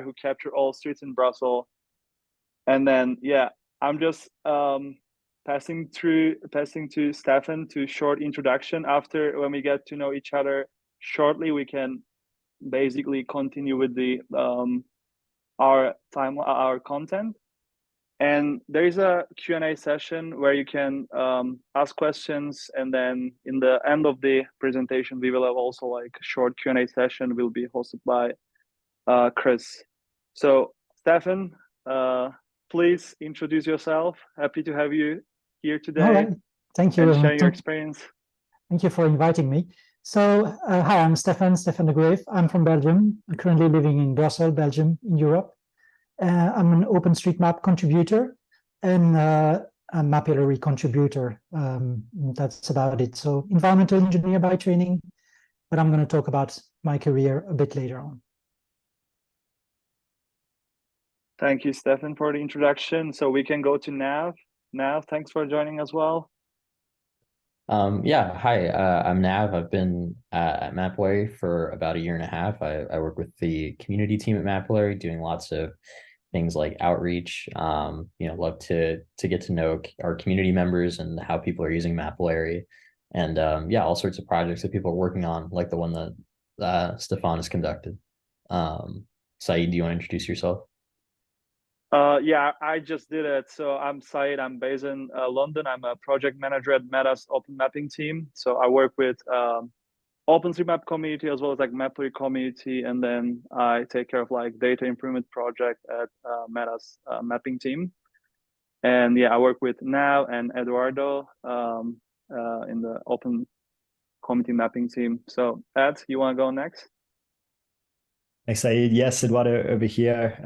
who capture all streets in Brussels. And then, yeah, I'm just passing to Stéphane to short introduction. After, when we get to know each other shortly, we can basically continue with the our content. And there is a Q&A session where you can ask questions, and then in the end of the presentation we will have also like a short Q&A session will be hosted by Chris. So Stéphane, please introduce yourself. Happy to have you here today. All right, thank you. And share your experience. Thank you for inviting me. So, hi, I'm Stéphane De Greef. I'm from Belgium. I'm currently living in Brussels, Belgium, in Europe. I'm an OpenStreetMap contributor and a Mapillary contributor. That's about it. So, environmental engineer by training, but I'm going to talk about my career a bit later on. Thank you, Stéphane, for the introduction. So we can go to Nav. Nav, thanks for joining as well. Yeah, hi, I'm Nav. I've been at Mapillary for about a year and a half. I work with the community team at Mapillary, doing lots of things like outreach. Love to get to know our community members and how people are using Mapillary, and yeah, all sorts of projects that people are working on, like the one that Stéphane has conducted. Saeed, do you want to introduce yourself? Yeah, I just did it. So I'm Saeed. I'm based in London. I'm a project manager at Meta's open mapping team. So I work with OpenStreetMap Community as well as like Mapillary Community, and then I take care of like data improvement project at Meta's mapping team. And yeah, I work with Nav and Eduardo in the open community mapping team. So Ed, you want to go next? Thanks, Saeed. Yes, Eduardo over here.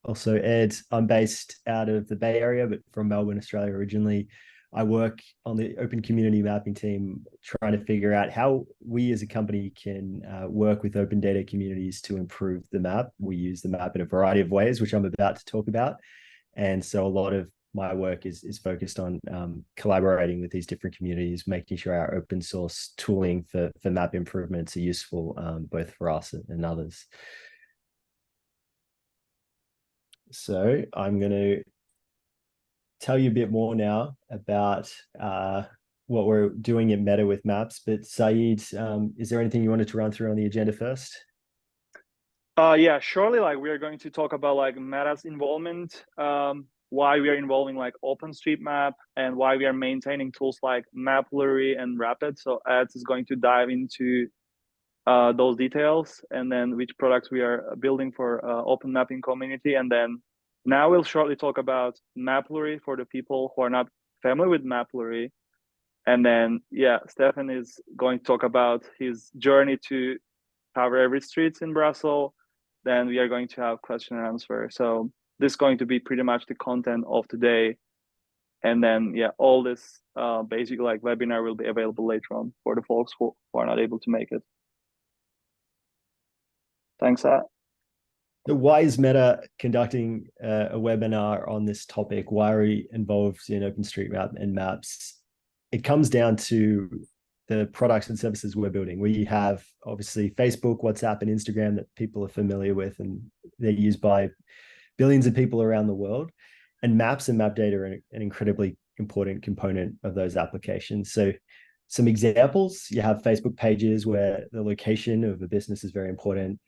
Also, Ed, I'm based out of the Bay Area, but from Melbourne, Australia originally. I work on the open community mapping team, trying to figure out how we as a company can work with open data communities to improve the map. We use the map in a variety of ways, which I'm about to talk about. And so a lot of my work is focused on collaborating with these different communities, making sure our open source tooling for map improvements are useful both for us and others. So I'm going to tell you a bit more now about what we're doing at Meta with maps. But Saeed, is there anything you wanted to run through on the agenda first? Yeah, surely. Like we are going to talk about like Meta's involvement, why we are involving like OpenStreetMap, and why we are maintaining tools like Mapillary and Rapid. So Ed is going to dive into those details, and then which products we are building for open mapping community. And then now we'll shortly talk about Mapillary for the people who are not familiar with Mapillary. And then, yeah, Stéphane is going to talk about his journey to cover every streets in Brussels. Then we are going to have question and answer. So this is going to be pretty much the content of today. And then, yeah, all this basically like webinar will be available later on for the folks who are not able to make it. Thanks, Ed. Why is Meta conducting a webinar on this topic? Why are we involved in OpenStreetMap and maps? It comes down to the products and services we're building. We have obviously Facebook, WhatsApp, and Instagram that people are familiar with, and they're used by billions of people around the world. And maps and map data are an incredibly important component of those applications. So some examples, you have Facebook pages where the location of a business is very important.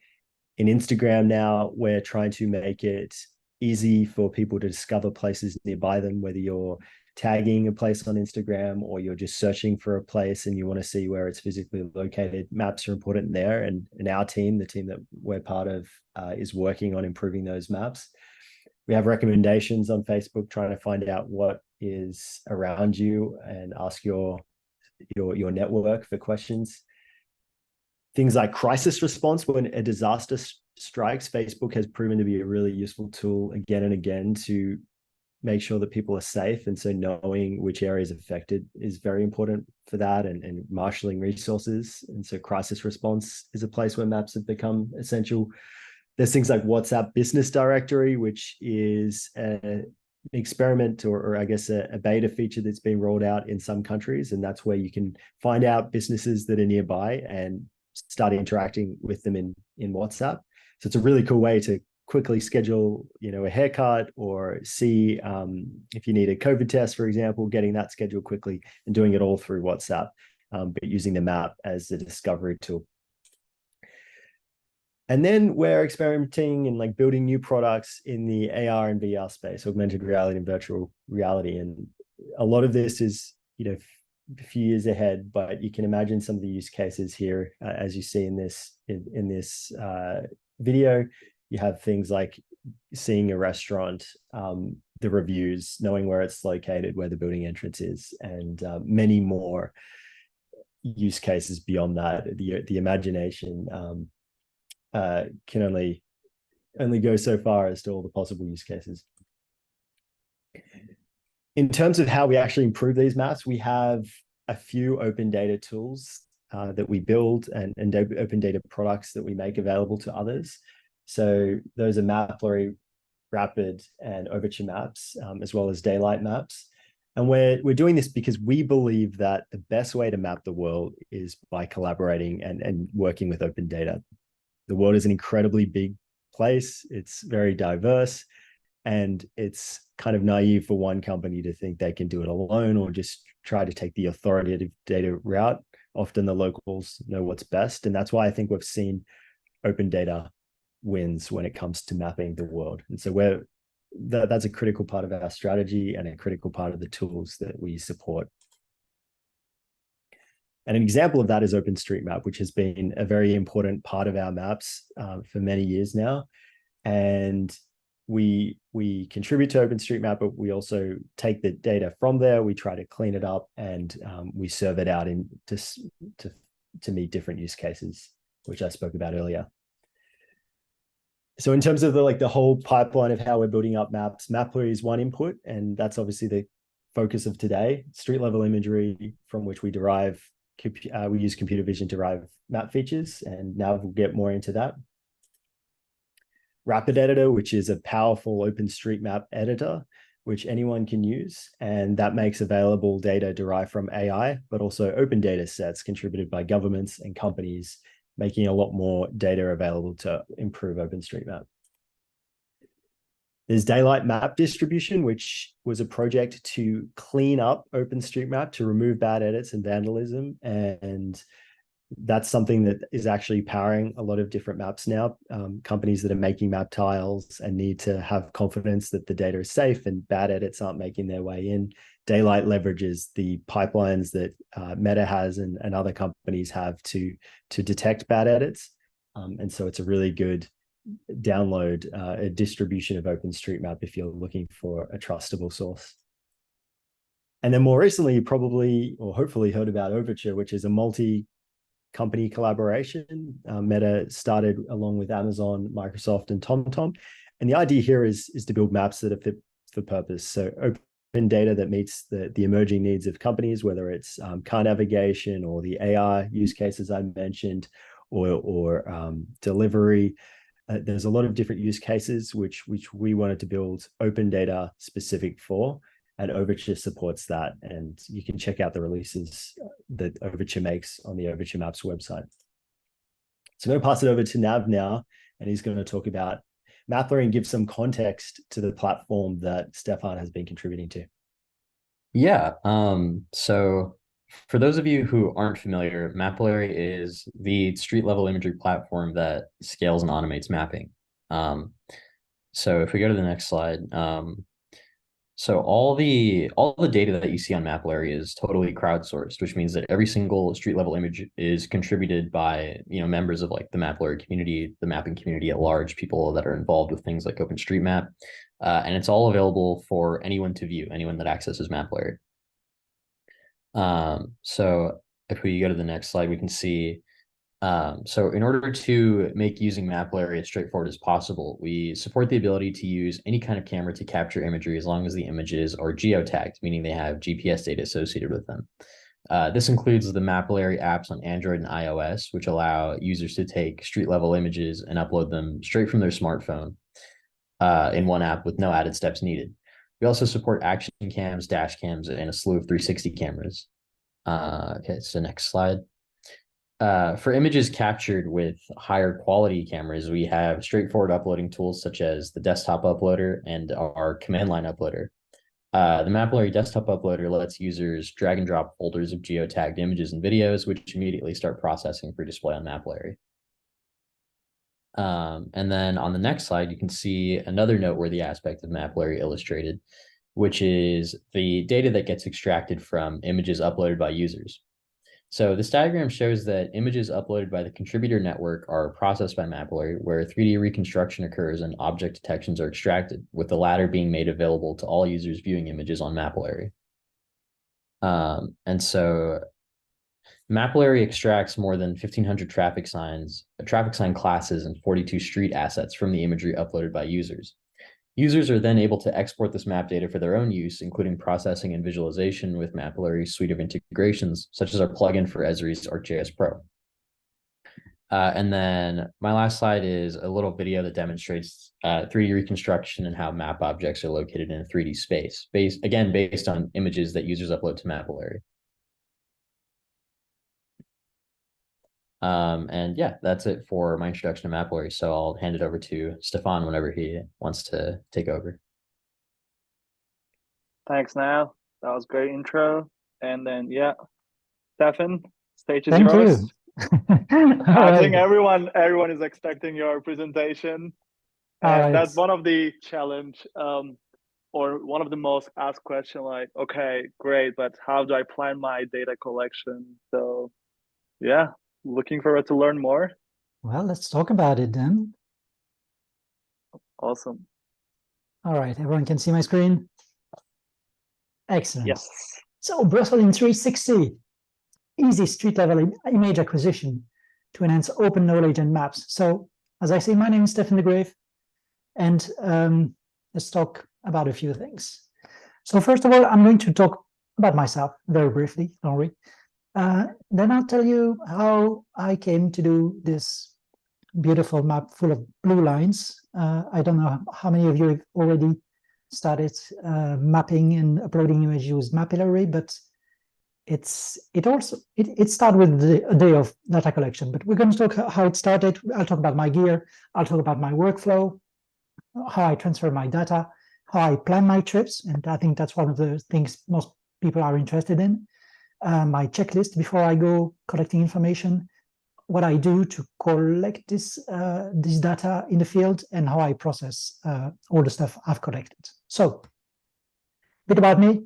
In Instagram now, we're trying to make it easy for people to discover places nearby them, whether you're tagging a place on Instagram or you're just searching for a place and you want to see where it's physically located. Maps are important there. And our team, the team that we're part of, is working on improving those maps. We have recommendations on Facebook, trying to find out what is around you and ask your network for questions. Things like crisis response when a disaster strikes. Facebook has proven to be a really useful tool again and again to make sure that people are safe. And so knowing which areas affected is very important for that, and marshalling resources. And so crisis response is a place where maps have become essential. There's things like WhatsApp Business Directory, which is an experiment or I guess a beta feature that's been rolled out in some countries. And that's where you can find out businesses that are nearby and start interacting with them in WhatsApp. So it's a really cool way to quickly schedule, a haircut, or see if you need a COVID test, for example, getting that scheduled quickly and doing it all through WhatsApp, but using the map as a discovery tool. And then we're experimenting and like building new products in the AR and VR space, augmented reality and virtual reality. And a lot of this is, a few years ahead, but you can imagine some of the use cases here, as you see in this video. You have things like seeing a restaurant, the reviews, knowing where it's located, where the building entrance is, and many more use cases beyond that. The imagination can only go so far as to all the possible use cases. In terms of how we actually improve these maps, we have a few open data tools that we build, and open data products that we make available to others. So those are Mapillary, Rapid, and Overture maps, as well as daylight maps. And we're doing this because we believe that the best way to map the world is by collaborating and working with open data. The world is an incredibly big place. It's very diverse, and it's kind of naive for one company to think they can do it alone or just try to take the authoritative data route. Often the locals know what's best. And that's why I think we've seen open data wins when it comes to mapping the world. And so that's a critical part of our strategy and a critical part of the tools that we support. And an example of that is OpenStreetMap, which has been a very important part of our maps for many years now. And we contribute to OpenStreetMap, but we also take the data from there. We try to clean it up, and we serve it out to meet different use cases, which I spoke about earlier. So in terms of the whole pipeline of how we're building up maps, Mapillary is one input, and that's obviously the focus of today. Street level imagery, from which we derive, we use computer vision to derive map features, and now we'll get more into that. Rapid Editor, which is a powerful OpenStreetMap editor, which anyone can use, and that makes available data derived from AI, but also open data sets contributed by governments and companies, making a lot more data available to improve OpenStreetMap. There's Daylight Map Distribution, which was a project to clean up OpenStreetMap, to remove bad edits and vandalism. And that's something that is actually powering a lot of different maps now. Companies that are making map tiles and need to have confidence that the data is safe and bad edits aren't making their way in. Daylight leverages the pipelines that Meta has and other companies have to detect bad edits. And so it's a really good download, a distribution of OpenStreetMap if you're looking for a trustable source. And then more recently, you probably or hopefully heard about Overture, which is a multi-company collaboration. Meta started along with Amazon, Microsoft, and TomTom. And the idea here is to build maps that are fit for purpose. So open data that meets the emerging needs of companies, whether it's car navigation or the AI use cases I mentioned, or delivery. There's a lot of different use cases which we wanted to build open data specific for, and Overture supports that. And you can check out the releases that Overture makes on the Overture Maps website. So I'm going to pass it over to Nav now, and he's going to talk about Mapillary and give some context to the platform that Stéphane has been contributing to. Yeah, so for those of you who aren't familiar, Mapillary is the street level imagery platform that scales and automates mapping. So if we go to the next slide, so all the data that you see on Mapillary is totally crowdsourced, which means that every single street level image is contributed by members of like the Mapillary community, the mapping community at large, people that are involved with things like OpenStreetMap, and it's all available for anyone to view, anyone that accesses Mapillary. So if we go to the next slide, we can see, so in order to make using Mapillary as straightforward as possible, we support the ability to use any kind of camera to capture imagery as long as the images are geotagged, meaning they have GPS data associated with them. This includes the Mapillary apps on Android and iOS, which allow users to take street level images and upload them straight from their smartphone in one app with no added steps needed. We also support action cams, dash cams, and a slew of 360 cameras. Okay, so next slide. For images captured with higher quality cameras, we have straightforward uploading tools such as the desktop uploader and our command line uploader. The Mapillary desktop uploader lets users drag and drop folders of geotagged images and videos, which immediately start processing for display on Mapillary. And then on the next slide, you can see another noteworthy aspect of Mapillary illustrated, which is the data that gets extracted from images uploaded by users. So this diagram shows that images uploaded by the contributor network are processed by Mapillary, where 3D reconstruction occurs and object detections are extracted, with the latter being made available to all users viewing images on Mapillary. And so Mapillary extracts more than 1,500 traffic sign classes, and 42 street assets from the imagery uploaded by users. Users are then able to export this map data for their own use, including processing and visualization with Mapillary's suite of integrations, such as our plugin for Esri's ArcGIS Pro. And then my last slide is a little video that demonstrates 3D reconstruction and how map objects are located in a 3D space, based on images that users upload to Mapillary. And yeah, that's it for my introduction to Mapillary. So I'll hand it over to Stéphane whenever he wants to take over. Thanks, Nav. That was a great intro. And then, yeah, Stéphane, stage is Thank yours. you. I think everyone is expecting your presentation. And that's one of the challenge, or one of the most asked questions, like, okay, great, but how do I plan my data collection? So yeah, looking forward to learn more. Well, let's talk about it then. Awesome. All right, everyone can see my screen? Excellent. Yes. So Brussels in 360, easy street level image acquisition to enhance open knowledge and maps. So as I say, my name is Stéphane De Greef, and let's talk about a few things. So first of all, I'm going to talk about myself very briefly, don't worry. Then I'll tell you how I came to do this beautiful map full of blue lines. I don't know how many of you have already started mapping and uploading images with Mapillary, but it started with a day of data collection. But we're going to talk how it started. I'll talk about my gear. I'll talk about my workflow, how I transfer my data, how I plan my trips, and I think that's one of the things most people are interested in. My checklist before I go collecting information, what I do to collect this data in the field, and how I process all the stuff I've collected. So, a bit about me,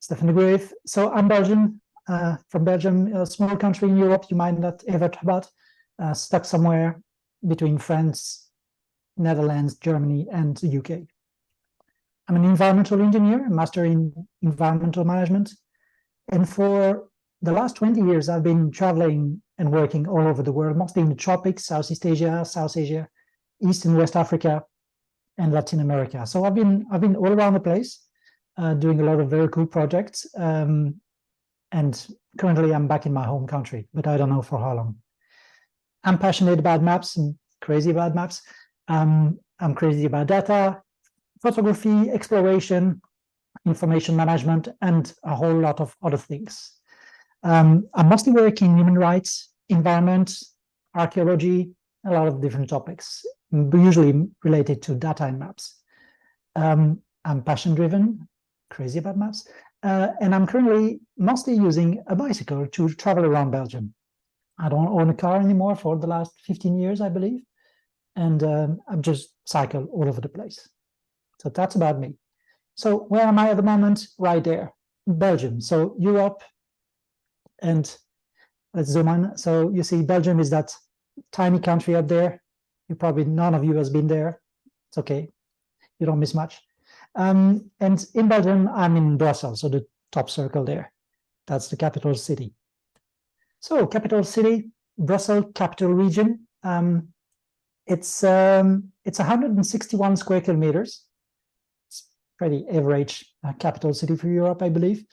Stéphane De Greef. So I'm Belgian, from Belgium, a small country in Europe you might not ever heard about, stuck somewhere between France, Netherlands, Germany, and the UK. I'm an environmental engineer, a master in environmental management. And for the last 20 years, I've been traveling and working all over the world, mostly in the tropics, Southeast Asia, South Asia, East and West Africa, and Latin America. So I've been all around the place, doing a lot of very cool projects. And currently I'm back in my home country, but I don't know for how long. I'm passionate about maps and crazy about maps. I'm crazy about data, photography, exploration, information management, and a whole lot of other things. I mostly work in human rights, environment, archaeology, a lot of different topics, usually related to data and maps. I'm passion-driven, crazy about maps, and I'm currently mostly using a bicycle to travel around Belgium. I don't own a car anymore for the last 15 years, I believe, and I've just cycled all over the place. So that's about me. So where am I at the moment? Right there, Belgium. So Europe, and let's zoom in. So you see Belgium is that tiny country up there. None of you has been there. It's okay. You don't miss much. And in Belgium, I'm in Brussels, so the top circle there. That's the capital city. So capital city, Brussels capital region. It's 161 square kilometers. Pretty average capital city for Europe, I believe.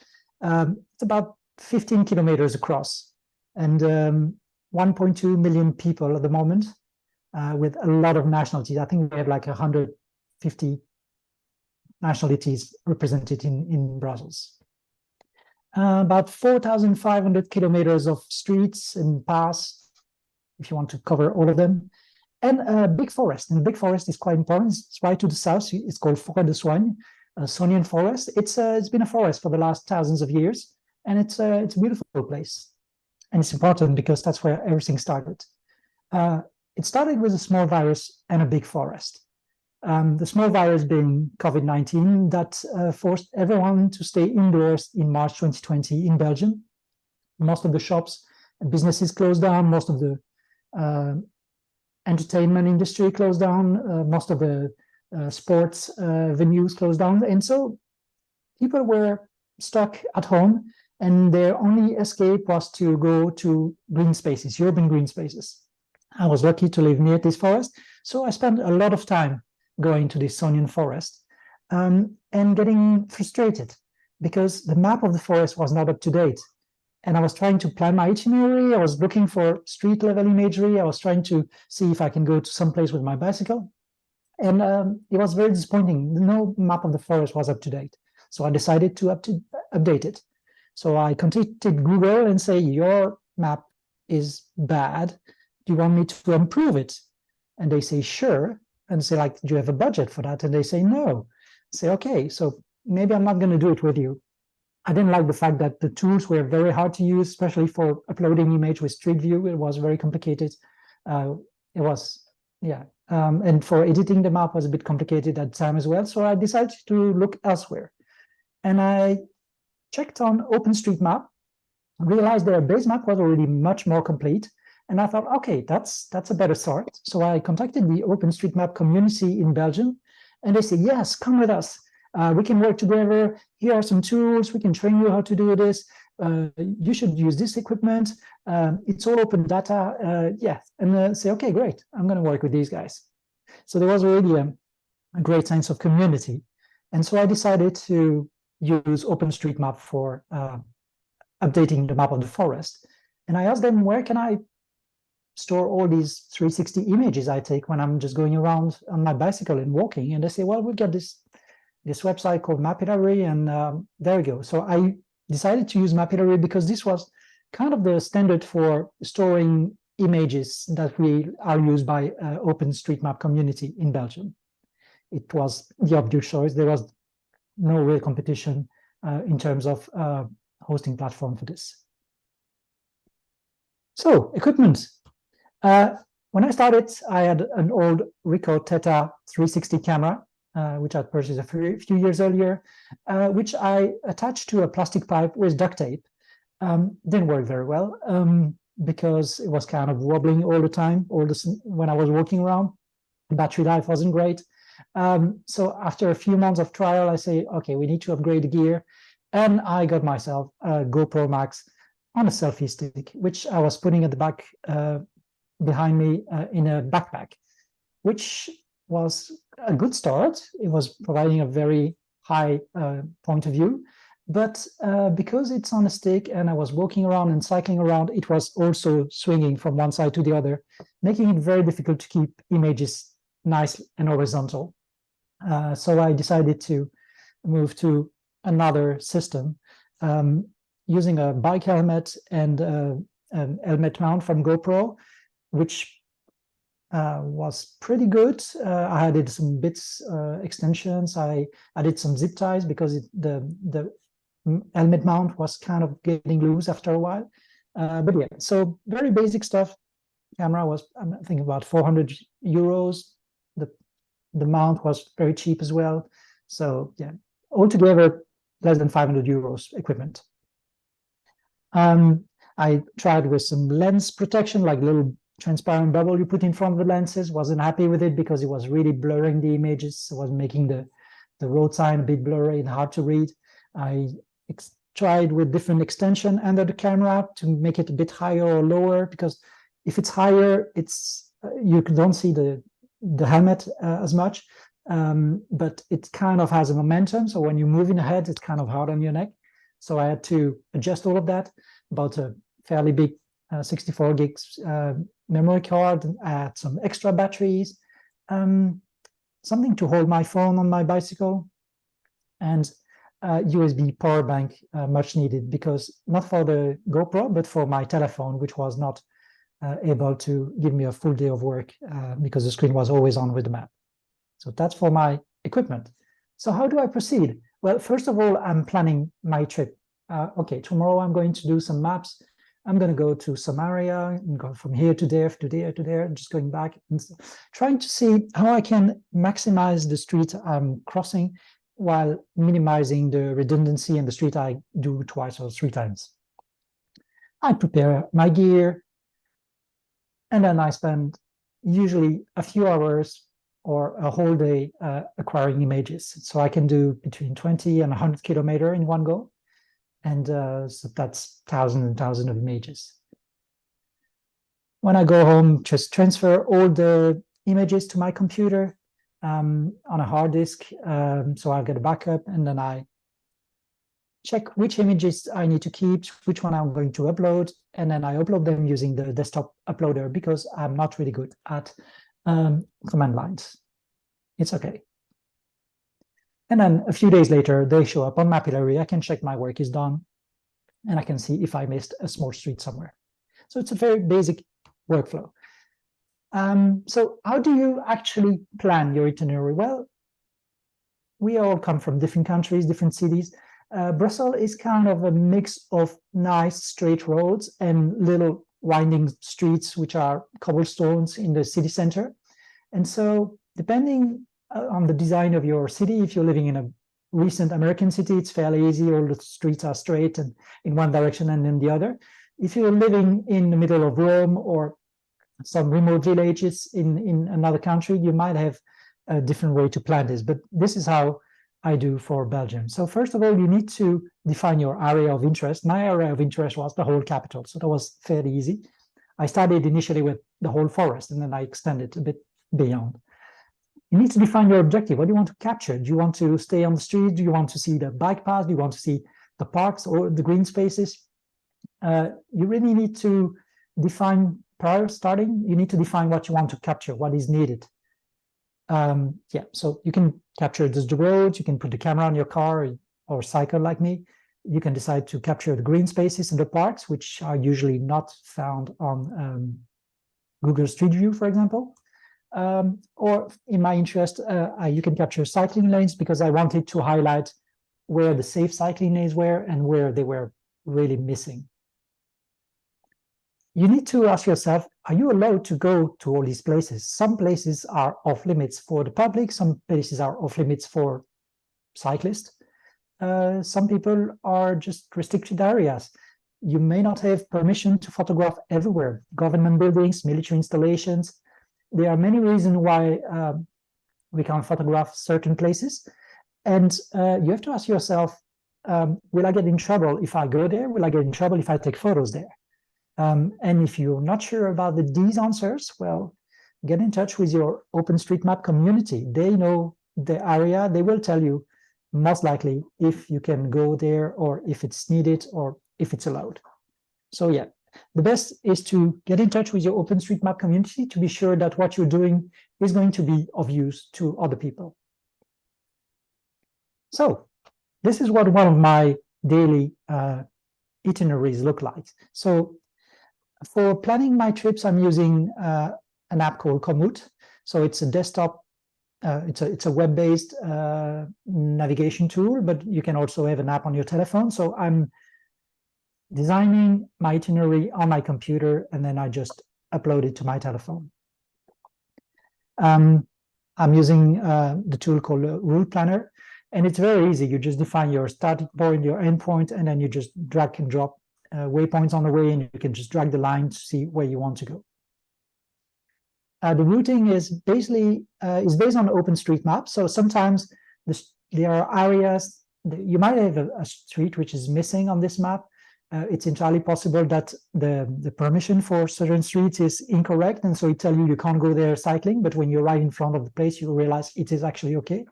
It's about 15 kilometers across, and 1.2 million people at the moment, with a lot of nationalities. I think we have like 150 nationalities represented in Brussels. about 4,500 kilometers of streets and paths, if you want to cover all of them, and a big forest. And the big forest is quite important. It's right to the south. It's called Forêt de Soigne, a Saunian forest. It's been a forest for the last thousands of years, and it's a beautiful place. And it's important because that's where everything started. It started with a small virus and a big forest. The small virus being COVID-19 that forced everyone to stay indoors in March 2020 in Belgium. Most of the shops and businesses closed down. Most of the entertainment industry closed down. Most of the sports venues closed down. And so people were stuck at home, and their only escape was to go to green spaces, urban green spaces. I was lucky to live near this forest, so I spent a lot of time going to this Saunian forest and getting frustrated because the map of the forest was not up to date. And I was trying to plan my itinerary. I was looking for street level imagery. I was trying to see if I can go to some place with my bicycle. And it was very disappointing. No map of the forest was up to date. So I decided to update it. So I contacted Google and say, your map is bad. Do you want me to improve it? And they say, sure. And say, like, do you have a budget for that? And they say, no. I say, okay, so maybe I'm not going to do it with you. I didn't like the fact that the tools were very hard to use, especially for uploading image with Street View. It was very complicated. And for editing the map was a bit complicated at the time as well. So I decided to look elsewhere. And I checked on OpenStreetMap, realized their base map was already much more complete. And I thought, okay, that's a better start. So I contacted the OpenStreetMap community in Belgium, and they said, yes, come with us. We can work together. Here are some tools. We can train you how to do this. You should use this equipment. It's all open data. And say, okay, great. I'm going to work with these guys. So there was already a great sense of community. And so I decided to use OpenStreetMap for updating the map of the forest. And I asked them, where can I store all these 360 images I take when I'm just going around on my bicycle and walking? And they say, well, we've got this website called Mapillary, and there we go. So I decided to use Mapillary because this was kind of the standard for storing images that are used by OpenStreetMap community in Belgium. It was the obvious choice. There was no real competition in terms of hosting platform for this. So equipment. When I started, I had an old Ricoh Theta 360 camera, which I purchased a few years earlier, which I attached to a plastic pipe with duct tape. Didn't work very well because it was kind of wobbling all the time, when I was walking around. The battery life wasn't great. So after a few months of trial, I say, okay, we need to upgrade the gear. And I got myself a GoPro Max on a selfie stick, which I was putting at the back behind me in a backpack, which was a good start. It was providing a very high point of view, but because it's on a stick and I was walking around and cycling around, it was also swinging from one side to the other, making it very difficult to keep images nice and horizontal. So I decided to move to another system using a bike helmet and an helmet mount from GoPro, which was pretty good. I added some bits, extensions. I added some zip ties because the helmet mount was kind of getting loose after a while. But yeah, so very basic stuff. Camera was, I think, about 400 euros. The mount was very cheap as well. So yeah, altogether less than 500 euros equipment. I tried with some lens protection, like little transparent bubble you put in front of the lenses. Wasn't happy with it because it was really blurring the images. It was making the road sign a bit blurry and hard to read. I tried with different extension under the camera to make it a bit higher or lower, because if it's higher, you don't see the helmet as much, but it kind of has a momentum. So when you move in the head, it's kind of hard on your neck. So I had to adjust all of that. About a fairly big 64 gigs memory card, and add some extra batteries, something to hold my phone on my bicycle, and USB power bank much needed, because not for the GoPro, but for my telephone, which was not able to give me a full day of work because the screen was always on with the map. So that's for my equipment. So how do I proceed? Well, first of all, I'm planning my trip. Okay, tomorrow I'm going to do some maps. I'm going to go to some area and go from here to there, to there, to there, just going back and trying to see how I can maximize the street I'm crossing while minimizing the redundancy in the street I do twice or three times. I prepare my gear, and then I spend usually a few hours or a whole day acquiring images. So I can do between 20 and 100 kilometers in one go. And so that's thousands and thousands of images. When I go home, just transfer all the images to my computer on a hard disk. So I'll get a backup, and then I check which images I need to keep, which one I'm going to upload, and then I upload them using the desktop uploader, because I'm not really good at command lines. It's okay. And then a few days later, they show up on Mapillary. I can check my work is done, and I can see if I missed a small street somewhere. So it's a very basic workflow. So how do you actually plan your itinerary? Well, we all come from different countries, different cities. Brussels is kind of a mix of nice straight roads and little winding streets, which are cobblestones in the city center. And so depending on the design of your city, if you're living in a recent American city, it's fairly easy. All the streets are straight and in one direction and in the other. If you're living in the middle of Rome or some remote villages in another country, you might have a different way to plan this. But this is how I do for Belgium. So first of all, you need to define your area of interest. My area of interest was the whole capital, so that was fairly easy. I started initially with the whole forest, and then I extended a bit beyond. You need to define your objective. What do you want to capture? Do you want to stay on the street? Do you want to see the bike paths? Do you want to see the parks or the green spaces? You really need to define, prior starting, you need to define what you want to capture, what is needed. Yeah, so you can capture just the roads, you can put the camera on your car or cycle like me. You can decide to capture the green spaces in the parks, which are usually not found on Google Street View, for example. Or in my interest, you can capture cycling lanes, because I wanted to highlight where the safe cycling lanes were and where they were really missing. You need to ask yourself, are you allowed to go to all these places? Some places are off limits for the public, some places are off limits for cyclists. Some people are just restricted areas. You may not have permission to photograph everywhere. Government buildings, military installations. There are many reasons why we can't photograph certain places. And you have to ask yourself, will I get in trouble if I go there? Will I get in trouble if I take photos there? And if you're not sure about these answers, well, get in touch with your OpenStreetMap community. They know the area. They will tell you most likely if you can go there, or if it's needed, or if it's allowed. So yeah, the best is to get in touch with your OpenStreetMap community to be sure that what you're doing is going to be of use to other people. So this is what one of my daily itineraries look like. So for planning my trips, I'm using an app called Commut. So it's a desktop, it's a web-based navigation tool, but you can also have an app on your telephone. So I'm designing my itinerary on my computer, and then I just upload it to my telephone. I'm using the tool called Rule Planner, and it's very easy. You just define your starting point, your end point, and then you just drag and drop waypoints on the way, and you can just drag the line to see where you want to go. The routing is basically based on OpenStreetMap. So sometimes there are areas you might have a street which is missing on this map. It's entirely possible that the permission for certain streets is incorrect, and so it tells you can't go there cycling. But when you're right in front of the place, you realize it is actually okay.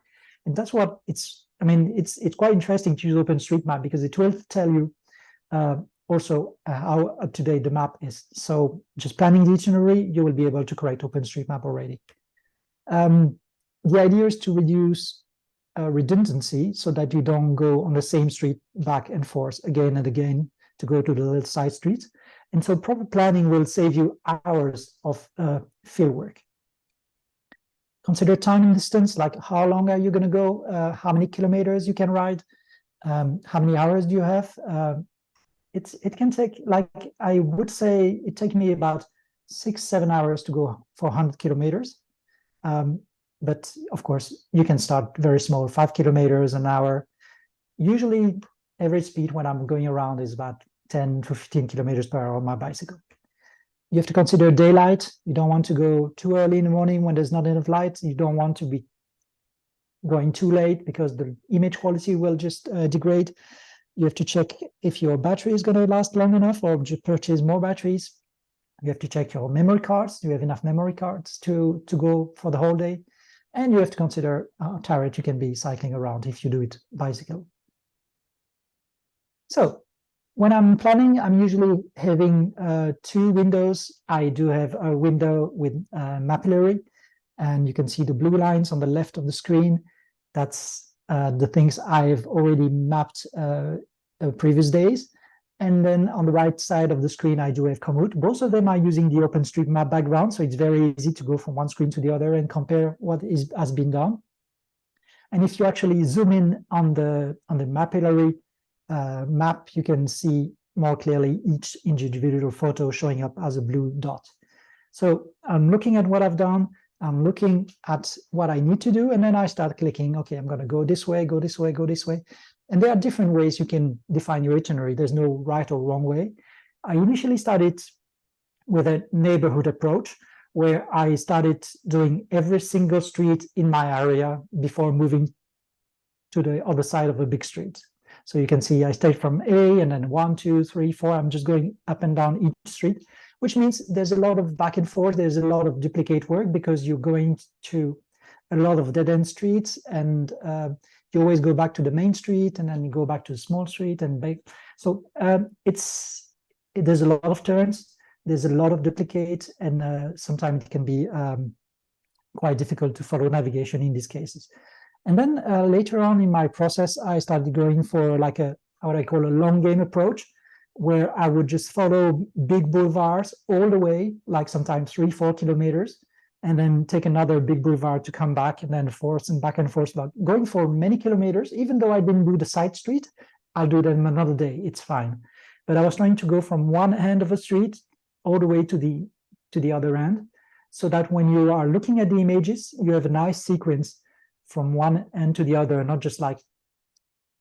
And that's what it's. I mean, it's quite interesting to use OpenStreetMap, because it will tell you also how up to date the map is. So just planning the itinerary, you will be able to create OpenStreetMap already. The idea is to reduce redundancy so that you don't go on the same street back and forth again and again to go to the little side streets. And so proper planning will save you hours of field work. Consider time and distance, like how long are you going to go, how many kilometers you can ride, how many hours do you have. It can take, like I would say, it takes me about 6-7 hours to go for 100 kilometers. But of course, you can start very small, 5 kilometers an hour. Usually, average speed when I'm going around is about 10 to 15 kilometers per hour on my bicycle. You have to consider daylight. You don't want to go too early in the morning when there's not enough light. You don't want to be going too late because the image quality will just degrade. You have to check if your battery is going to last long enough or just purchase more batteries. You have to check your memory cards. Do you have enough memory cards to go for the whole day? And you have to consider how tired you can be cycling around if you do it bicycle. So when I'm planning, I'm usually having 2 windows. I do have a window with Mapillary, and you can see the blue lines on the left of the screen. That's the things I've already mapped previous days. And then on the right side of the screen, I do have Commut. Both of them are using the OpenStreetMap background, so it's very easy to go from one screen to the other and compare what has been done. And if you actually zoom in on the Mapillary map, you can see more clearly each individual photo showing up as a blue dot. So I'm looking at what I've done. I'm looking at what I need to do, and then I start clicking, okay, I'm going to go this way, go this way, go this way. And there are different ways you can define your itinerary. There's no right or wrong way. I initially started with a neighborhood approach, where I started doing every single street in my area before moving to the other side of a big street. So you can see I start from A, and then 1, 2, 3, 4. I'm just going up and down each street, which means there's a lot of back and forth. There's a lot of duplicate work because you're going to a lot of dead-end streets, and you always go back to the main street, and then you go back to the small street, and back. So there's a lot of turns. There's a lot of duplicate, and sometimes it can be quite difficult to follow navigation in these cases. And then later on in my process, I started going for like what I call a long game approach, where I would just follow big boulevards all the way, like sometimes 3-4 kilometers, and then take another big boulevard to come back, and then forth and back and forth, like going for many kilometers. Even though I didn't do the side street, I'll do them another day. It's fine. But I was trying to go from one end of a street all the way to the other end, so that when you are looking at the images, you have a nice sequence from one end to the other, not just like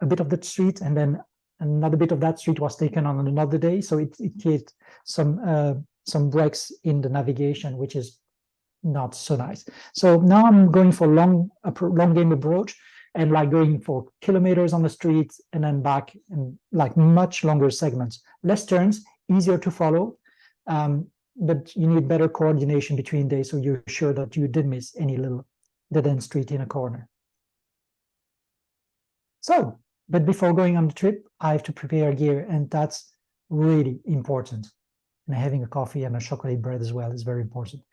a bit of the street and then another bit of that street was taken on another day. So it creates some breaks in the navigation, which is not so nice. So now I'm going for long game approach, and like going for kilometers on the street and then back, and like much longer segments, less turns, easier to follow, but you need better coordination between days, so you're sure that you didn't miss any little dead-end street in a corner. So, but before going on the trip, I have to prepare gear, and that's really important. And having a coffee and a chocolate bread as well is very important.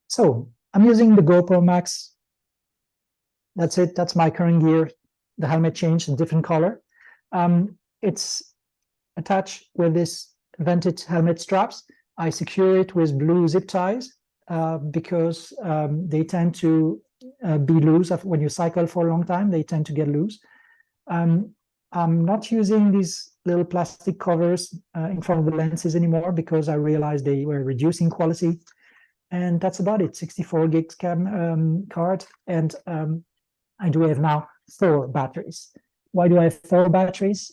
So I'm using the GoPro Max. That's it. That's my current gear. The helmet changed a different color. It's attached with this vented helmet straps. I secure it with blue zip ties because they tend to be loose. When you cycle for a long time, they tend to get loose. I'm not using these little plastic covers in front of the lenses anymore because I realized they were reducing quality. And that's about it. 64 gig card, and I do have now 4 batteries. Why do I have 4 batteries?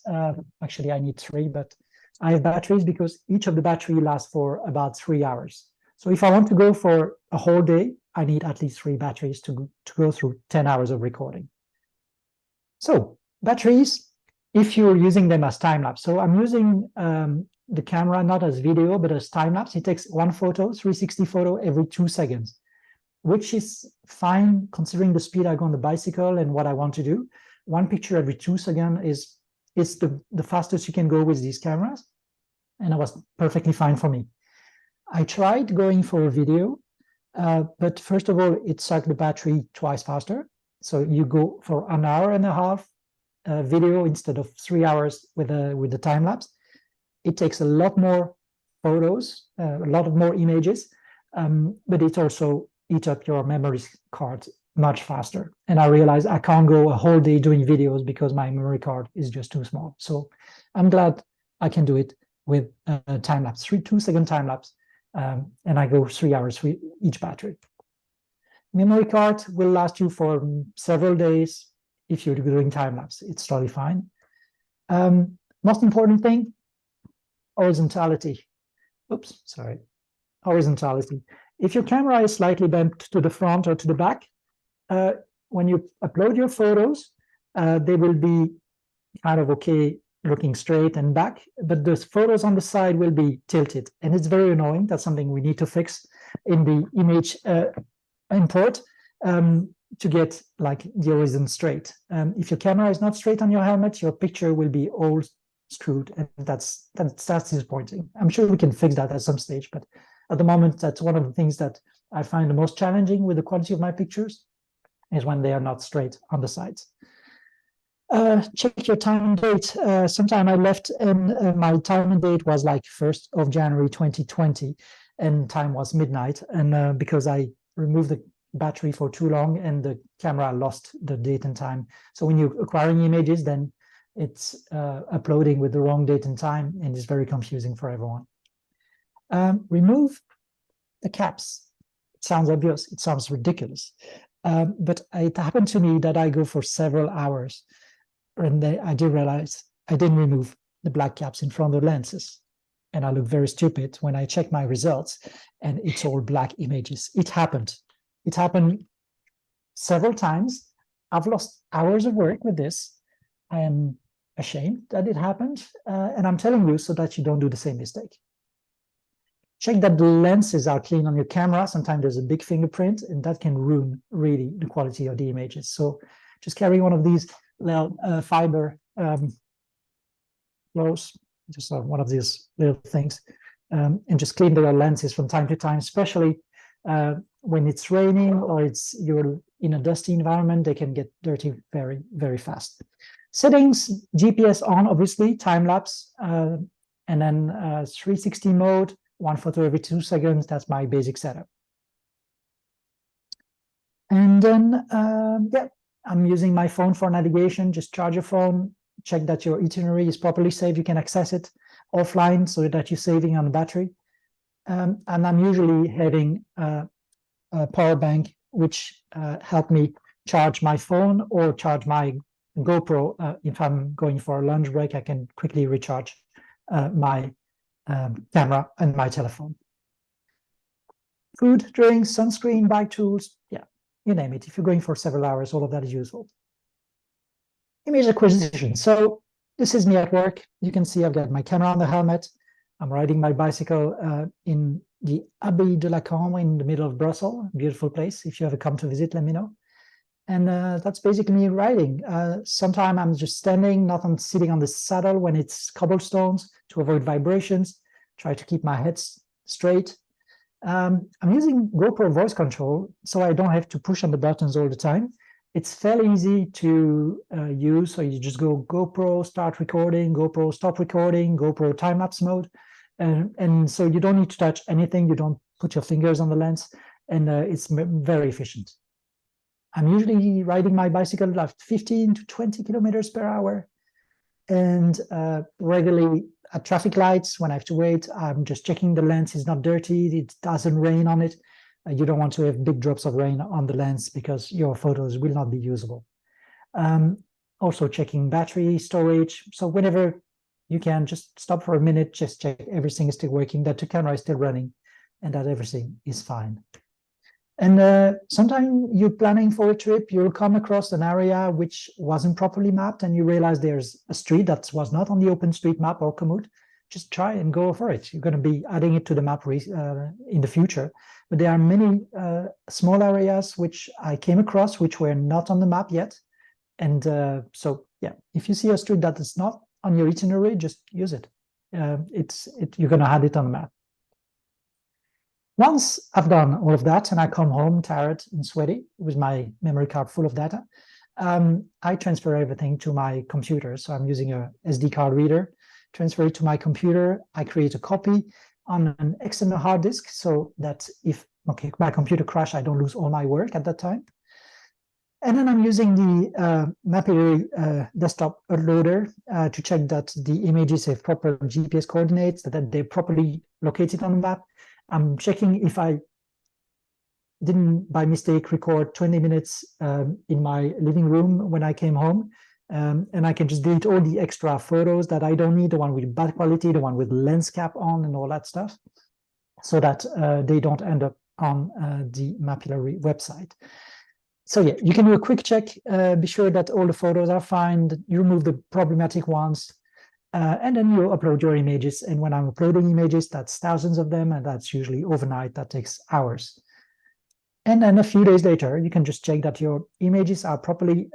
Actually, I need 3, but I have batteries because each of the battery lasts for about 3 hours. So if I want to go for a whole day, I need at least 3 batteries to go through 10 hours of recording. So batteries, if you're using them as time-lapse. So I'm using the camera not as video, but as time-lapse. It takes 1 photo, 360 photo every 2 seconds, which is fine considering the speed I go on the bicycle and what I want to do. 1 picture every 2 seconds is the fastest you can go with these cameras, and it was perfectly fine for me. I tried going for a video, but first of all, it sucked the battery twice faster. So you go for an hour and a half video instead of 3 hours with the time lapse. It takes a lot more photos, a lot of more images, but it also eats up your memory card much faster. And I realized I can't go a whole day doing videos because my memory card is just too small. So I'm glad I can do it with a time lapse, 2-second time lapse, and I go 3 hours for each battery. Memory card will last you for several days if you're doing time lapse. It's totally fine. Most important thing, horizontality. Oops, sorry. Horizontality. If your camera is slightly bent to the front or to the back, when you upload your photos, they will be kind of okay looking straight and back, but the photos on the side will be tilted, and it's very annoying. That's something we need to fix in the image import to get like the horizon straight. If your camera is not straight on your helmet, your picture will be all screwed, and that's disappointing. I'm sure we can fix that at some stage, but at the moment, that's one of the things that I find the most challenging with the quality of my pictures, is when they are not straight on the sides. Check your time and date. Sometime I left and my time and date was like 1st of January 2020, and time was midnight. And because I removed the battery for too long and the camera lost the date and time. So when you're acquiring images, then it's uploading with the wrong date and time, and it's very confusing for everyone. Remove the caps. It sounds obvious, it sounds ridiculous, but it happened to me that I go for several hours, and I did realize I didn't remove the black caps in front of the lenses, and I look very stupid when I check my results and it's all black images. It happened several times. I've lost hours of work with this. I am ashamed that it happened, and I'm telling you so that you don't do the same mistake. Check that the lenses are clean on your camera. Sometimes there's a big fingerprint, and that can ruin really the quality of the images. So just carry one of these little fiber close, just one of these little things, and just clean the lenses from time to time, especially when it's raining or you're in a dusty environment. They can get dirty very, very fast. Settings, GPS on, obviously, time lapse, and then 360 mode, 1 photo every 2 seconds. That's my basic setup. And then, yeah, I'm using my phone for navigation. Just charge your phone, check that your itinerary is properly saved. You can access it offline so that you're saving on the battery. And I'm usually having a power bank, which help me charge my phone or charge my GoPro. If I'm going for a lunch break, I can quickly recharge my camera and my telephone. Food, drinks, sunscreen, bike tools, yeah, you name it. If you're going for several hours, all of that is useful. Image acquisition. So this is me at work. You can see I've got my camera on the helmet. I'm riding my bicycle in the Abbaye de la Cambre in the middle of Brussels. Beautiful place. If you ever come to visit, let me know. And that's basically me riding. Sometimes I'm just standing, not sitting on the saddle when it's cobblestones to avoid vibrations, try to keep my head straight. I'm using GoPro voice control, so I don't have to push on the buttons all the time. It's fairly easy to use, so you just go GoPro start recording, GoPro stop recording, GoPro time-lapse mode. And so you don't need to touch anything, you don't put your fingers on the lens, and it's very efficient. I'm usually riding my bicycle at 15 to 20 kilometers per hour. And regularly at traffic lights, when I have to wait, I'm just checking the lens is not dirty, it doesn't rain on it. You don't want to have big drops of rain on the lens because your photos will not be usable. Also checking battery storage. So whenever you can, just stop for a minute, just check everything is still working, that the camera is still running, and that everything is fine. And sometimes you're planning for a trip, you'll come across an area which wasn't properly mapped, and you realize there's a street that was not on the OpenStreetMap or Commut. Just try and go for it. You're going to be adding it to the map in the future. But there are many small areas which I came across which were not on the map yet. And so, yeah, if you see a street that is not on your itinerary, just use it. You're going to add it on the map. Once I've done all of that and I come home tired and sweaty with my memory card full of data, I transfer everything to my computer. So I'm using a SD card reader, transfer it to my computer. I create a copy on an external hard disk so that if my computer crashes, I don't lose all my work at that time. And then I'm using the Mapillary desktop loader to check that the images have proper GPS coordinates, that they're properly located on the map. I'm checking if I didn't by mistake record 20 minutes in my living room when I came home. And I can just delete all the extra photos that I don't need, the one with bad quality, the one with lens cap on and all that stuff, so that they don't end up on the Mapillary website. So yeah, you can do a quick check, be sure that all the photos are fine, you remove the problematic ones, and then you upload your images. And when I'm uploading images, that's thousands of them, and that's usually overnight, that takes hours. And then a few days later, you can just check that your images are properly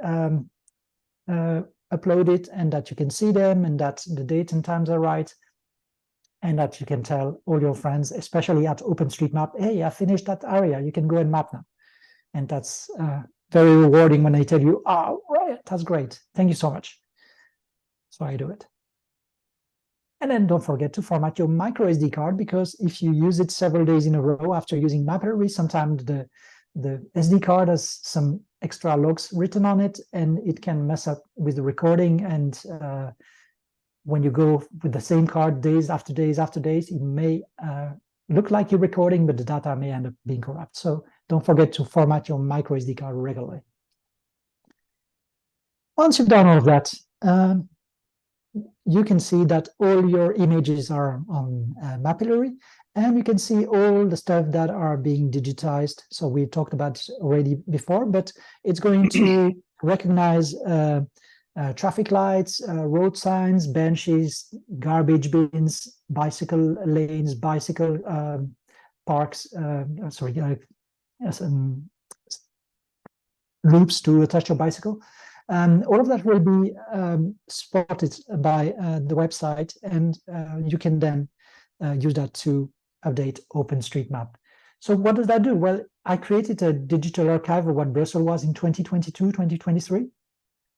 uploaded and that you can see them and that the date and times are right. And that you can tell all your friends, especially at OpenStreetMap, hey, I finished that area, you can go and map now. And that's very rewarding when they tell you, oh, right, that's great. Thank you so much. So I do it. And then don't forget to format your micro SD card, because if you use it several days in a row after using Mapillary, sometimes the SD card has some extra logs written on it, and it can mess up with the recording. And when you go with the same card days after days after days, it may look like you're recording, but the data may end up being corrupt. So don't forget to format your micro SD card regularly. Once you've done all of that, you can see that all your images are on Mapillary, and you can see all the stuff that are being digitized. So we talked about it already before, but it's going to recognize traffic lights, road signs, benches, garbage bins, bicycle lanes, bicycle parks, loops to attach your bicycle. All of that will be spotted by the website, and you can then use that to update OpenStreetMap. So what does that do? Well, I created a digital archive of what Brussels was in 2022, 2023.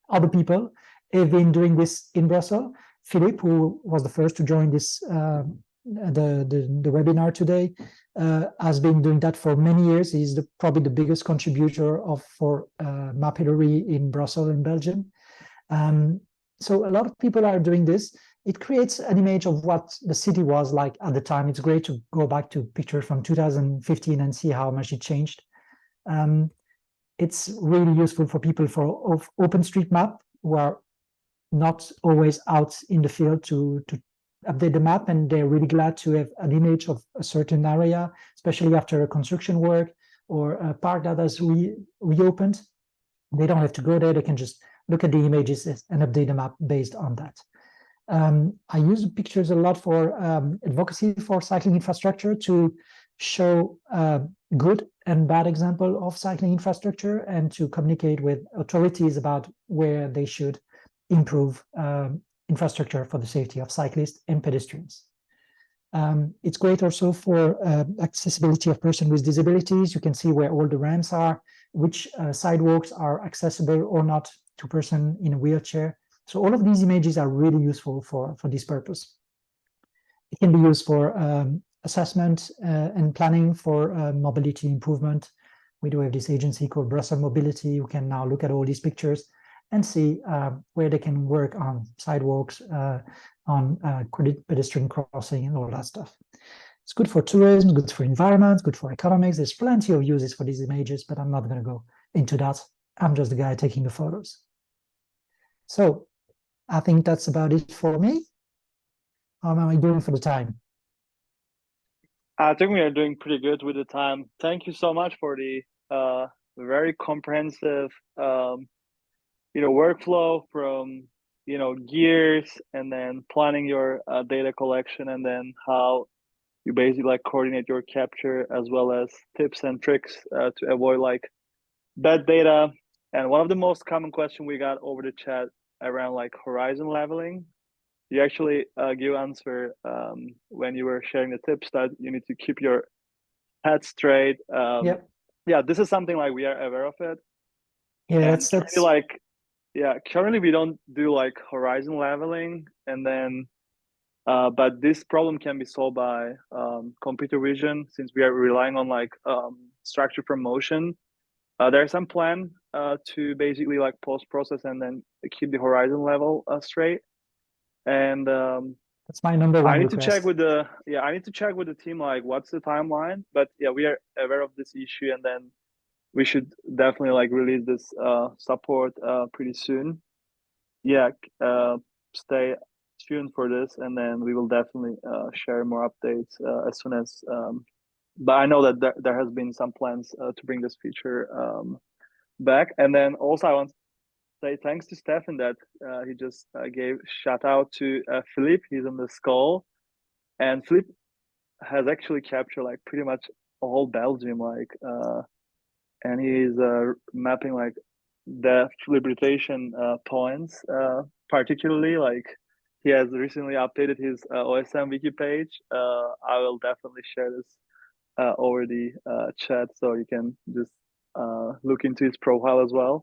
Other people have been doing this in Brussels. Philippe, who was the first to join this the webinar today, has been doing that for many years. He's probably the biggest contributor for Mapillary in Brussels in Belgium. So a lot of people are doing this. It creates an image of what the city was like at the time. It's great to go back to pictures from 2015 and see how much it changed. It's really useful for people of OpenStreetMap who are not always out in the field to update the map, and they're really glad to have an image of a certain area, especially after a construction work or a park that has reopened. They don't have to go there, they can just look at the images and update the map based on that. I use pictures a lot for advocacy for cycling infrastructure, to show good and bad example of cycling infrastructure, and to communicate with authorities about where they should improve infrastructure for the safety of cyclists and pedestrians. It's great also for accessibility of persons with disabilities. You can see where all the ramps are, which sidewalks are accessible or not to person in a wheelchair. So all of these images are really useful for this purpose. It can be used for assessment and planning for mobility improvement. We do have this agency called Brussels Mobility, who can now look at all these pictures and see where they can work on sidewalks, on pedestrian crossing and all that stuff. It's good for tourism, good for environment, good for economics. There's plenty of uses for these images, but I'm not going to go into that. I'm just the guy taking the photos. So I think that's about it for me. How am I doing for the time? I think we are doing pretty good with the time. Thank you so much for the very comprehensive workflow from gears, and then planning your data collection, and then how you basically like coordinate your capture, as well as tips and tricks to avoid like bad data. And one of the most common questions we got over the chat around like horizon leveling, you actually give answer when you were sharing the tips that you need to keep your head straight. Yep. Yeah, this is something like we are aware of it. Yeah, And that's really, like, yeah, currently we don't do like horizon leveling, and then but this problem can be solved by computer vision, since we are relying on like structure from motion. There's some plan to basically like post-process and then keep the horizon level straight. And that's my number one I need request. to check with the team like what's the timeline. But yeah, we are aware of this issue, and then we should definitely like release this support pretty soon. Yeah, stay tuned for this, and then we will definitely share more updates as soon as. But I know that there has been some plans to bring this feature back, and then also I want to say thanks to Stefan that he just gave shout out to Philippe. He's on this call, and Philippe has actually captured like pretty much all Belgium, like, and he's mapping like the libertation points, particularly like he has recently updated his OSM wiki page. I will definitely share this over the chat, so you can just look into his profile as well.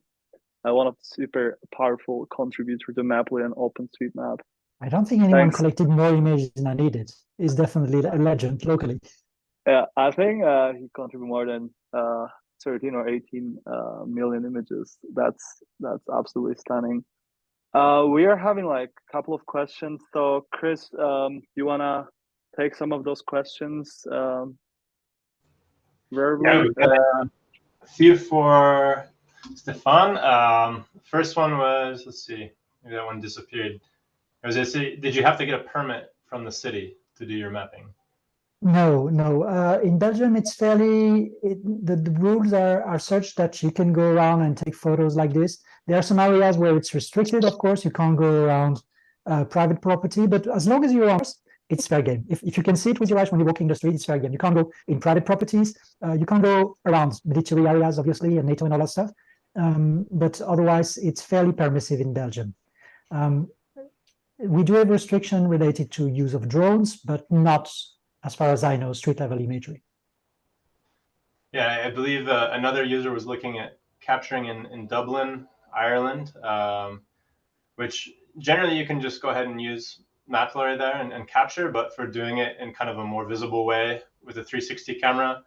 One of the super powerful contributor to Mapillary and OpenStreetMap. I don't think anyone Thanks. collected more images than I needed. He's definitely a legend locally. Yeah, I think he contributed more than 13 or 18 million images. That's absolutely stunning. We are having like a couple of questions. So Chris, you wanna take some of those questions verbally? Yeah, we've got a few for Stéphane. First one was, let's see, maybe that one disappeared. Did you have to get a permit from the city to do your mapping? No. In Belgium, it's fairly, the rules are such that you can go around and take photos like this. There are some areas where it's restricted, of course, you can't go around private property, but as long as you're on, it's fair game. If you can see it with your eyes when you're walking the street, it's fair game. You can't go in private properties. You can't go around military areas, obviously, and NATO and all that stuff. But otherwise, it's fairly permissive in Belgium. We do have restriction related to use of drones, but not, as far as I know, street level imagery. Yeah, I believe another user was looking at capturing in Dublin, Ireland, which generally you can just go ahead and use Mapillary there and capture, but for doing it in kind of a more visible way with a 360 camera,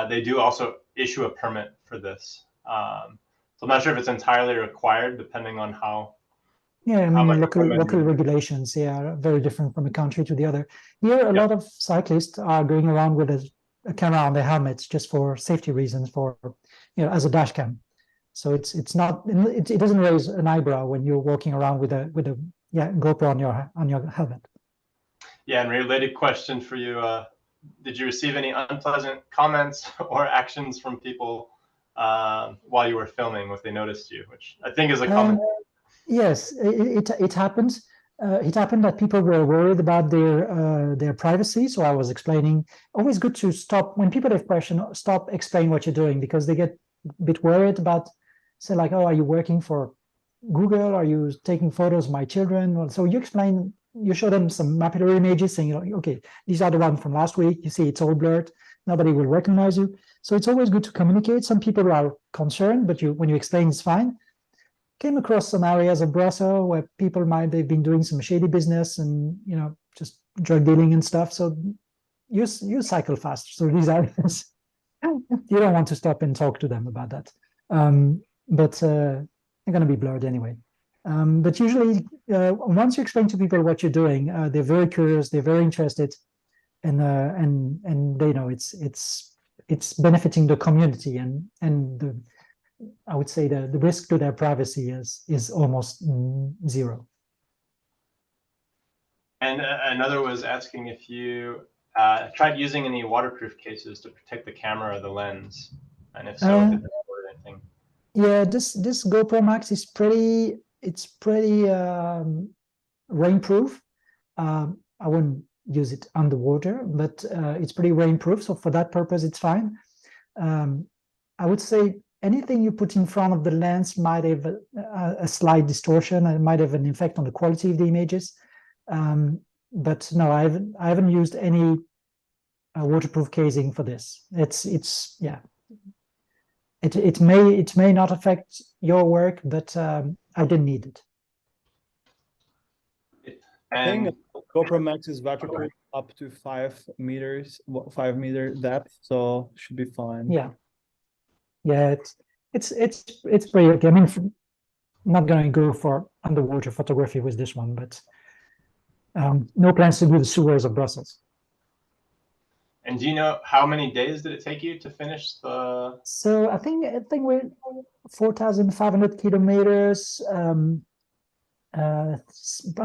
they do also issue a permit for this. So I'm not sure if it's entirely required, depending on how. Yeah, I mean, local regulations, yeah, are very different from a country to the other. Here, a lot of cyclists are going around with a camera on their helmets just for safety reasons, for, you know, as a dash cam. So it's not, it doesn't raise an eyebrow when you're walking around with a GoPro on your helmet. Yeah, and related question for you: did you receive any unpleasant comments or actions from people while you were filming if they noticed you, which I think is a common. Yes, it happened. It happened that people were worried about their privacy. So I was explaining. Always good to stop when people have questions. Stop, explain what you're doing, because they get a bit worried about, say, like, oh, are you working for Google? Are you taking photos of my children? So you explain. You show them some Mapillary images, saying, okay, these are the ones from last week. You see, it's all blurred. Nobody will recognize you. So it's always good to communicate. Some people are concerned, but when you explain, it's fine. Came across some areas of Brussels where people they've been doing some shady business and, you know, just drug dealing and stuff. So you cycle fast through these areas. You don't want to stop and talk to them about that. But they're going to be blurred anyway. But usually, once you explain to people what you're doing, they're very curious, they're very interested, and they know it's benefiting the community, and I would say the risk to their privacy is almost zero. And another was asking if you tried using any waterproof cases to protect the camera or the lens, and if so, did it report anything? Yeah, this GoPro Max is pretty rainproof. I wouldn't use it underwater, but it's pretty rainproof. So for that purpose, it's fine. I would say anything you put in front of the lens might have a slight distortion, and it might have an effect on the quality of the images. But no, I haven't used any waterproof casing for this. It's yeah. It may not affect your work, but I didn't need it. I think And GoPro Max is waterproof up to 5 meters, 5 meter depth, so should be fine. Yeah, yeah, it's pretty okay. I mean, I'm not going to go for underwater photography with this one, but no plans to do the sewers of Brussels. And do you know how many days did it take you to finish the? So I think we're 4,500 kilometers. I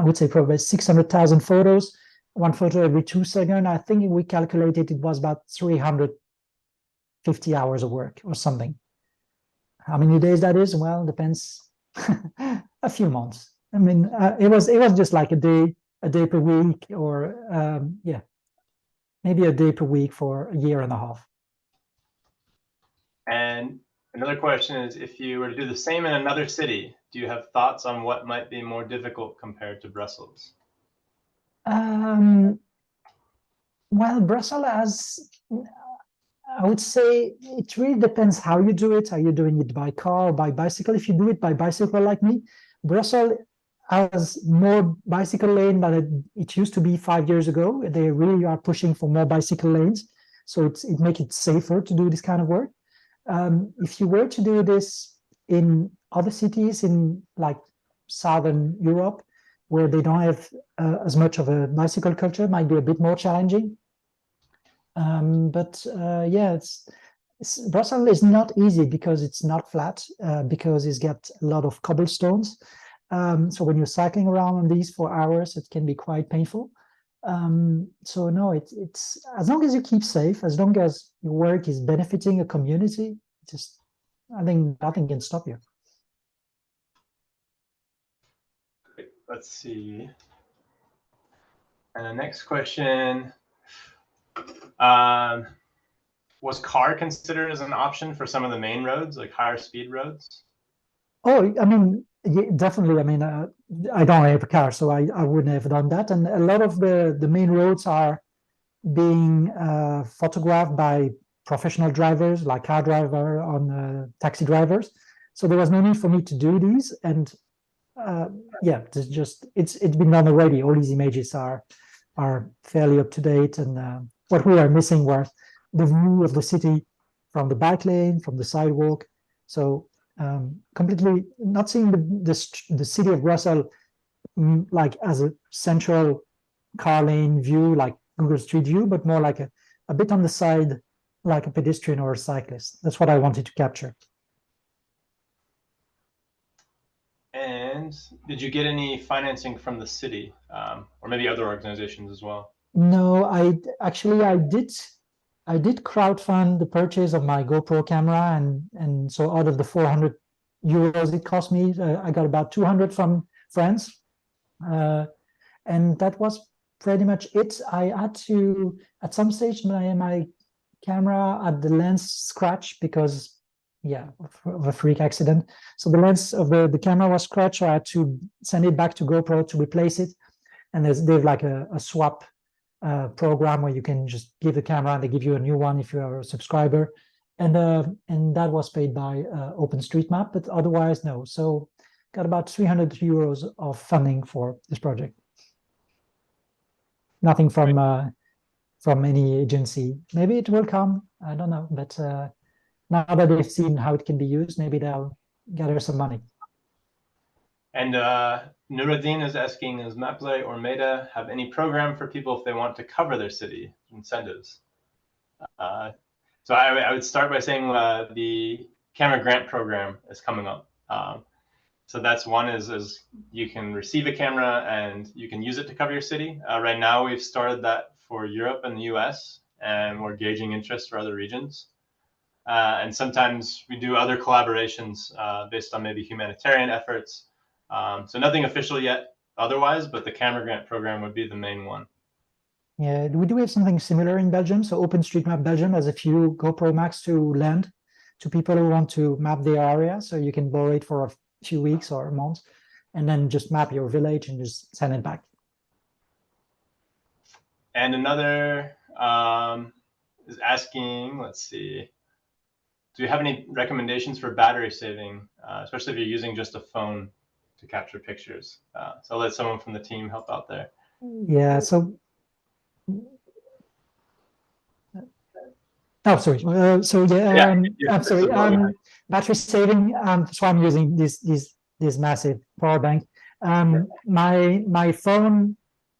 would say probably 600,000 photos, one photo every 2 seconds. I think we calculated it was about 350 hours of work or something. How many days that is? Well, depends. A few months. I mean, it was just like a day per week, or yeah, maybe a day per week for a year and a half. And another question is, if you were to do the same in another city, do you have thoughts on what might be more difficult compared to Brussels? Well, Brussels has, I would say it really depends how you do it. Are you doing it by car or by bicycle? If you do it by bicycle like me, Brussels has more bicycle lane than it used to be 5 years ago. They really are pushing for more bicycle lanes. So it makes it safer to do this kind of work. If you were to do this in other cities in like Southern Europe, where they don't have as much of a bicycle culture, it might be a bit more challenging. But yeah, Brussels is not easy because it's not flat, because it's got a lot of cobblestones. So when you're cycling around on these for hours, it can be quite painful. So no, it's as long as you keep safe, as long as your work is benefiting a community, I think nothing can stop you. Great. Let's see. And the next question, was car considered as an option for some of the main roads, like higher speed roads? Oh, I mean, yeah, definitely. I mean, I don't have a car, so I wouldn't have done that. And a lot of the main roads are being photographed by professional drivers, like car driver on taxi drivers. So there was no need for me to do these. And yeah, it's been done already. All these images are fairly up to date. And what we are missing was the view of the city from the bike lane, from the sidewalk. So completely not seeing the city of Brussels like as a central car lane view, like Google Street View, but more like a bit on the side, like a pedestrian or a cyclist. That's what I wanted to capture. And did you get any financing from the city, or maybe other organizations as well? No, I did crowdfund the purchase of my GoPro camera, and so out of the 400 euros it cost me, I got about 200 from friends, and that was pretty much it. I had to, at some stage, my camera had the lens scratch because, yeah, of a freak accident. So the lens of the camera was scratched, so I had to send it back to GoPro to replace it. And they have like a swap program where you can just give the camera and they give you a new one if you're a subscriber. And that was paid by OpenStreetMap, but otherwise, no. So got about 300 euros of funding for this project. Nothing from any agency. Maybe it will come, I don't know. But now that they've seen how it can be used, maybe they'll gather some money. And Nuruddin is asking, does Mapillary or Meta have any program for people if they want to cover their city incentives? So I would start by saying the camera grant program is coming up. So that's one is you can receive a camera and you can use it to cover your city. Right now we've started that for Europe and the US, and we're gauging interest for other regions. And sometimes we do other collaborations based on maybe humanitarian efforts. So nothing official yet otherwise, but the camera grant program would be the main one. Yeah, we do have something similar in Belgium. So OpenStreetMap Belgium has a few GoPro Max to lend to people who want to map their area. So you can borrow it for a few weeks or a month, and then just map your village and just send it back. And another is asking, let's see, do you have any recommendations for battery saving, especially if you're using just a phone to capture pictures? So I'll let someone from the team help out there. Yeah, so oh, sorry. So yeah, I'm sorry. Battery saving. So I'm using this massive power bank. My phone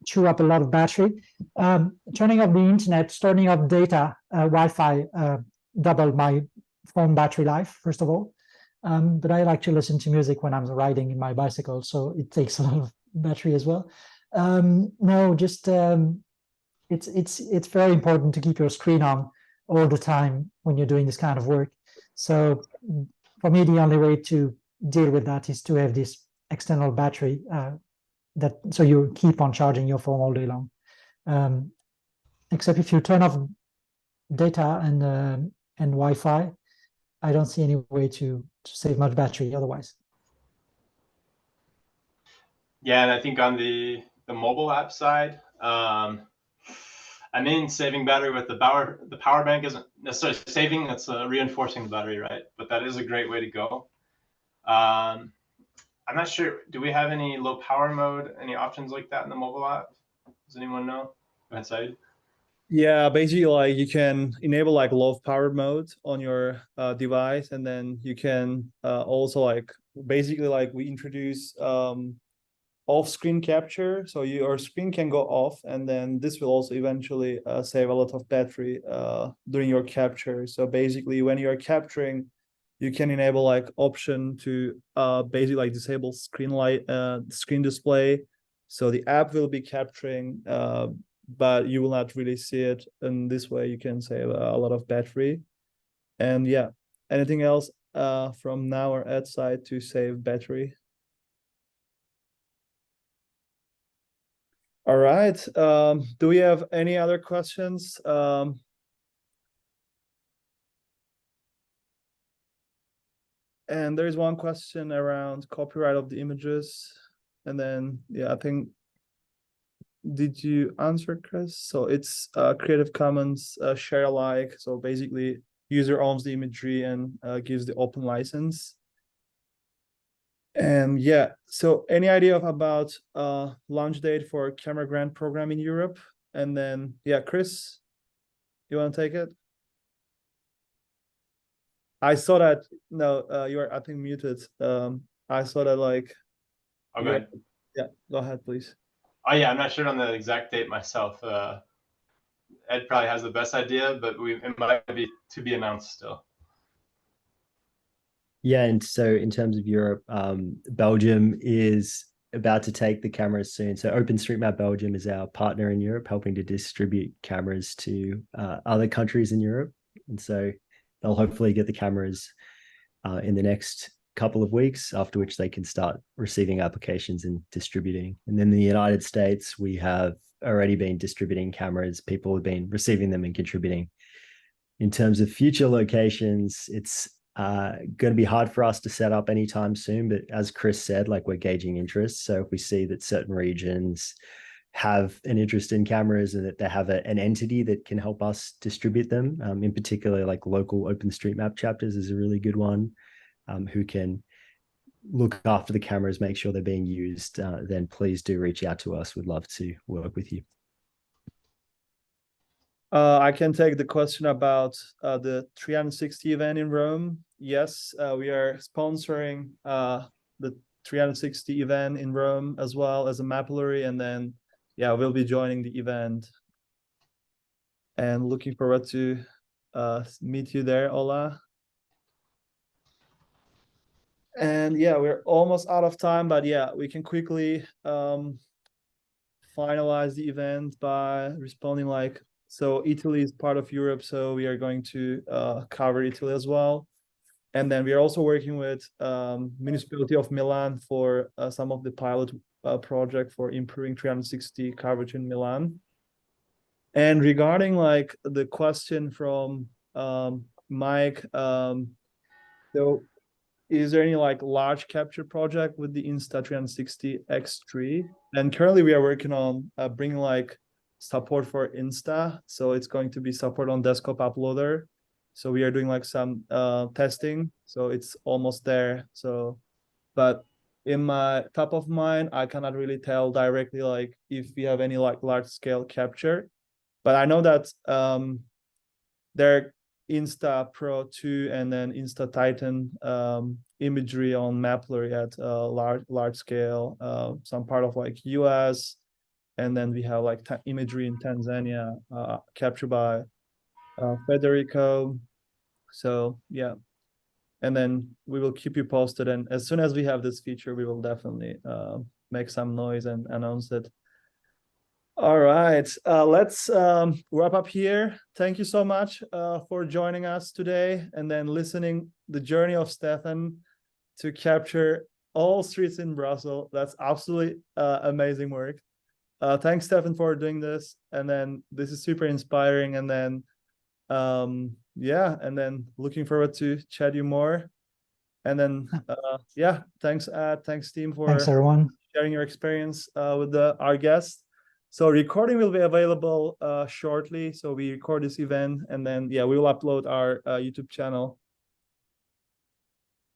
chew up a lot of battery. Turning off the internet, turning off data, Wi-Fi doubled my phone battery life, first of all. But I like to listen to music when I'm riding in my bicycle, so it takes a lot of battery as well. No, just it's very important to keep your screen on all the time when you're doing this kind of work. So for me, the only way to deal with that is to have this external battery so you keep on charging your phone all day long. Except if you turn off data and Wi-Fi, I don't see any way to save much battery otherwise. Yeah, and I think on the mobile app side, I mean, saving battery with the power bank isn't necessarily saving, that's reinforcing the battery, right? But that is a great way to go. I'm not sure, do we have any low power mode, any options like that in the mobile app? Does anyone know? Go ahead, Said. Yeah, basically like you can enable like low power mode on your device, and then you can also like basically like we introduce off-screen capture, so your screen can go off, and then this will also eventually save a lot of battery during your capture. So basically when you're capturing, you can enable like option to basically like disable screen display, so the app will be capturing but you will not really see it. And this way you can save a lot of battery. And yeah, anything else from now or Ed side to save battery? All right. Do we have any other questions? And there is one question around copyright of the images. And then, yeah, I think, did you answer, Chris? So it's Creative Commons share alike. So basically, user owns the imagery and gives the open license. And yeah, so any idea about launch date for camera grant program in Europe? And then, yeah, Chris, you want to take it? I saw that. No, you're I think muted. I saw that like. Okay. Yeah, go ahead, please. Oh yeah, I'm not sure on the exact date myself. Ed probably has the best idea, but it might be to be announced still. Yeah, and so in terms of Europe, Belgium is about to take the cameras soon. So OpenStreetMap Belgium is our partner in Europe, helping to distribute cameras to other countries in Europe. And so they'll hopefully get the cameras in the next couple of weeks, after which they can start receiving applications and distributing. And then in the United States, we have already been distributing cameras. People have been receiving them and contributing. In terms of future locations, it's going to be hard for us to set up anytime soon, but as Chris said, like, we're gauging interest. So if we see that certain regions have an interest in cameras and that they have an entity that can help us distribute them, in particular, like local OpenStreetMap chapters is a really good one, who can look after the cameras, make sure they're being used, then please do reach out to us. We'd love to work with you. I can take the question about the 360 event in Rome. Yes, we are sponsoring the 360 event in Rome as well as a Mapillary, and then yeah, we'll be joining the event. And looking forward to meet you there, Ola. And yeah, we're almost out of time, but yeah, we can quickly finalize the event by responding like, so Italy is part of Europe, so we are going to cover Italy as well. And then we are also working with Municipality of Milan for some of the pilot project for improving 360 coverage in Milan. And regarding like the question from Mike, so is there any like large capture project with the Insta360 X3? And currently we are working on bringing like support for Insta. So it's going to be support on desktop uploader. So we are doing like some testing. So it's almost there. So, but in my top of mind, I cannot really tell directly like if we have any like large scale capture. But I know that there Insta Pro 2 and then Insta Titan imagery on Mapillary at large scale, some part of like US, and then we have like imagery in Tanzania captured by Federico. So yeah, and then we will keep you posted, and as soon as we have this feature, we will definitely make some noise and announce it. All right, let's wrap up here. Thank you so much for joining us today and then listening the journey of Stéphane to capture all streets in Brussels. That's absolutely amazing work. Thanks, Stéphane, for doing this. And then this is super inspiring. And then, yeah, and then looking forward to chat you more. And then, yeah, thanks, thanks, team, for Thanks, everyone. sharing your experience with our guests. So recording will be available shortly. So we record this event and then, yeah, we will upload our YouTube channel